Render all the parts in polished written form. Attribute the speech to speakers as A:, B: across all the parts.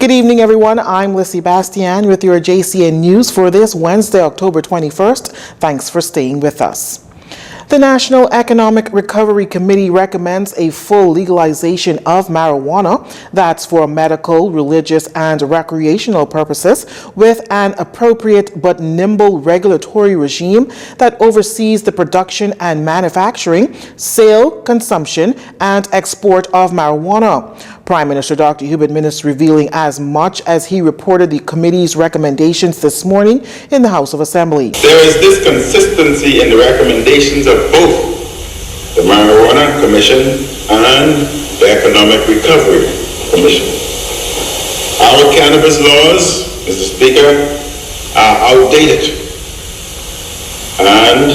A: Good evening, everyone. I'm Lissy Bastian with your JCN News for this Wednesday, October 21st. Thanks for staying with us. The National Economic Recovery Committee recommends a full legalization of marijuana that's for medical, religious, and recreational purposes with an appropriate but nimble regulatory regime that oversees the production and manufacturing, sale, consumption, and export of marijuana. Prime Minister Dr. Hubert Minnis revealing as much as he reported the committee's recommendations this morning in the House of Assembly.
B: There is this consistency in the recommendations of both the Marijuana Commission and the Economic Recovery Commission. Our cannabis laws, Mr. Speaker, are outdated, and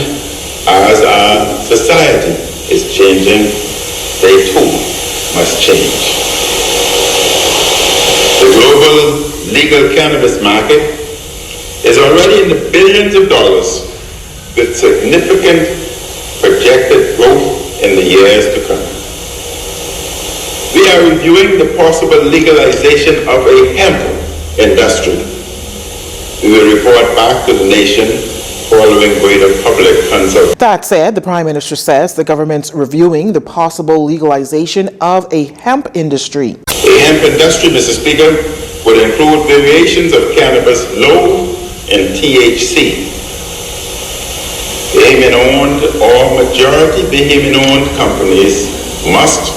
B: as our society is changing, they too must change. The global legal cannabis market is already in the billions of dollars with significant projected growth in the years to come. We are reviewing the possible legalization of a hemp industry. We will report back to the nation following greater public consultation.
A: That said, the Prime Minister says the government's reviewing the possible legalization of a hemp industry.
B: The hemp industry, Mr. Speaker, would include variations of cannabis low in THC. Bahamian-owned or majority Bahamian-owned companies must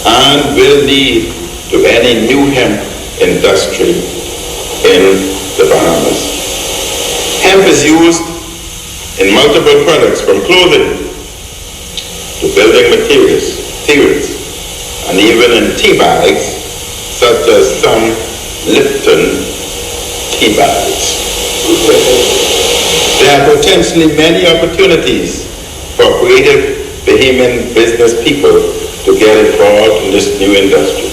B: and will lead to any new hemp industry in the Bahamas. Hemp is used in multiple products from clothing to building materials, and even in tea bags, such as some Lipton tea bags. There are potentially many opportunities for creative Bahamian business people to get involved in this new industry.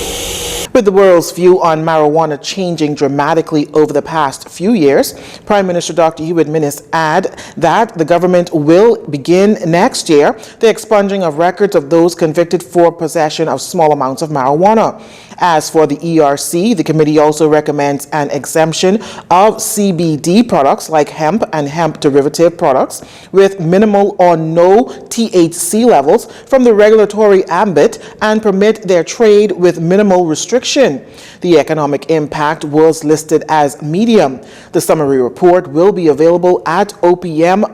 A: With the world's view on marijuana changing dramatically over the past few years, Prime Minister Dr. Hubert Minnis added that the government will begin next year the expunging of records of those convicted for possession of small amounts of marijuana. As for the ERC, the committee also recommends an exemption of CBD products like hemp and hemp derivative products with minimal or no THC levels from the regulatory ambit and permit their trade with minimal restriction. The economic impact was listed as medium. The summary report will be available at opm.gov.bs.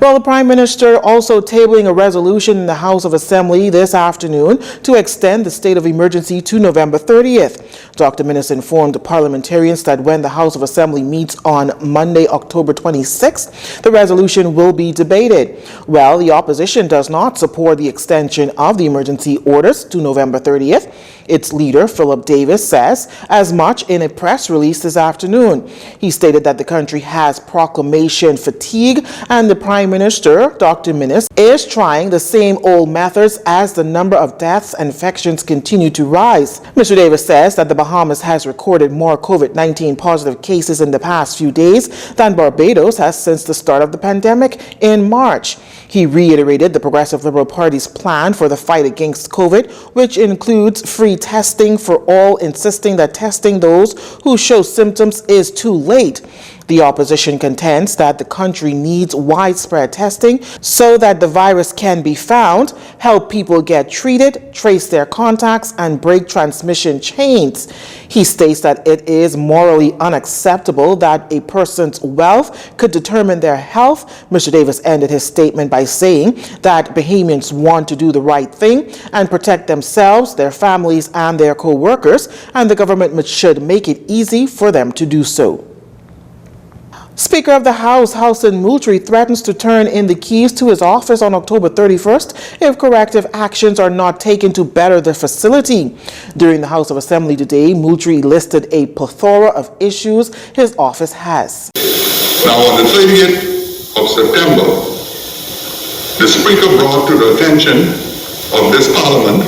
A: Well, the Prime Minister also tabling a resolution in the House of Assembly this afternoon to extend the state of emergency to November 30th. Dr. Minnis informed parliamentarians that when the House of Assembly meets on Monday, October 26th, the resolution will be debated. Well, the opposition does not support the extension of the emergency orders to November 30th. Its leader, Philip Davis, says as much in a press release this afternoon. He stated that the country has proclamation fatigue and the Prime Minister, Dr. Minnis, is trying the same old methods as the number of deaths and infections continue to rise. Mr. Davis says that the Bahamas has recorded more COVID-19 positive cases in the past few days than Barbados has since the start of the pandemic in March. He reiterated the Progressive Liberal Party's plan for the fight against COVID, which includes free testing for all, insisting that testing those who show symptoms is too late. The opposition contends that the country needs widespread testing so that the virus can be found, help people get treated, trace their contacts, and break transmission chains. He states that it is morally unacceptable that a person's wealth could determine their health. Mr. Davis ended his statement by saying that Bahamians want to do the right thing and protect themselves, their families, and their co-workers, and the government should make it easy for them to do so. Speaker of the House, Housen Moultrie, threatens to turn in the keys to his office on October 31st if corrective actions are not taken to better the facility. During the House of Assembly today, Moultrie listed a plethora of issues his office has.
C: Now, on the 30th of September, the Speaker brought to the attention of this Parliament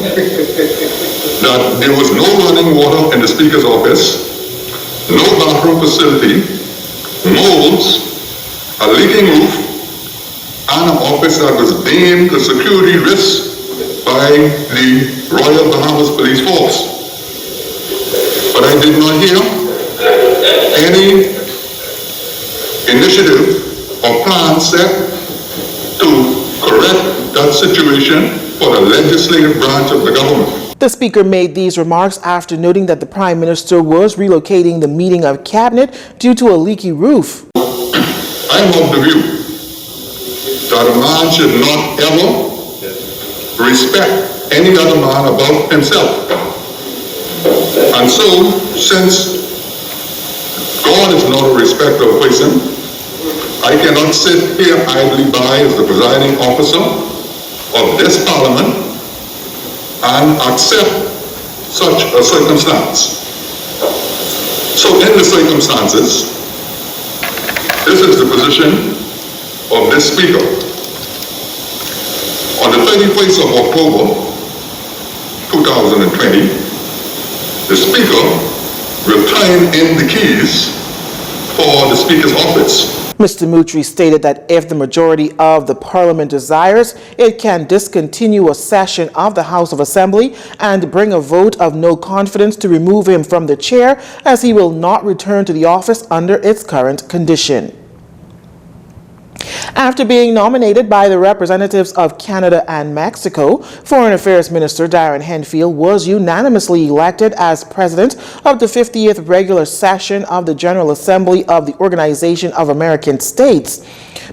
C: that there was no running water in the Speaker's office, no bathroom facility, molds, a leaking roof, and an office that was deemed a security risk by the Royal Bahamas Police Force. did not hear any initiative or plan set to correct that situation for the legislative branch of the government.
A: The Speaker made these remarks after noting that the Prime Minister was relocating the meeting of Cabinet due to a leaky roof.
C: I am of the view that a man should not ever respect any other man above himself. And so, since God is not a respecter of person, I cannot sit here idly by as the presiding officer of this Parliament and accept such a circumstance. So in the circumstances, this is the position of this Speaker. On the 31st of October 2020, the Speaker will turn in the keys for the Speaker's office.
A: Mr. Mutri stated that if the majority of the Parliament desires, it can discontinue a session of the House of Assembly and bring a vote of no confidence to remove him from the chair, as he will not return to the office under its current condition. After being nominated by the representatives of Canada and Mexico, Foreign Affairs Minister Darren Henfield was unanimously elected as president of the 50th regular session of the General Assembly of the Organization of American States.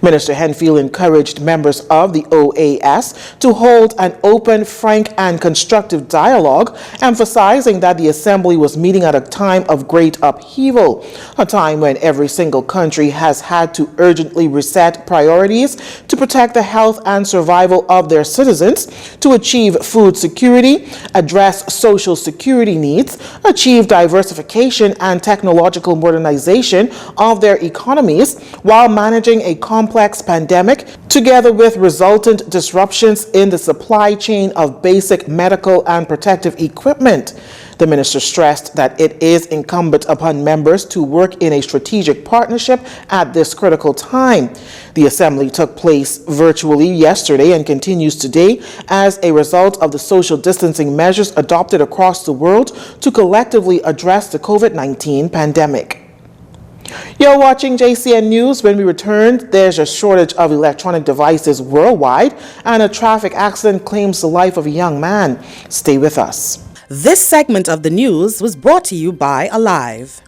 A: Minister Henfield encouraged members of the OAS to hold an open, frank, and constructive dialogue, emphasizing that the Assembly was meeting at a time of great upheaval, a time when every single country has had to urgently reset priorities to protect the health and survival of their citizens, to achieve food security, address social security needs, achieve diversification and technological modernization of their economies, while managing a complex pandemic, together with resultant disruptions in the supply chain of basic medical and protective equipment. The minister stressed that it is incumbent upon members to work in a strategic partnership at this critical time. The assembly took place virtually yesterday and continues today as a result of the social distancing measures adopted across the world to collectively address the COVID-19 pandemic. You're watching JCN News. When we return, there's a shortage of electronic devices worldwide, and a traffic accident claims the life of a young man. Stay with us.
D: This segment of the news was brought to you by Alive.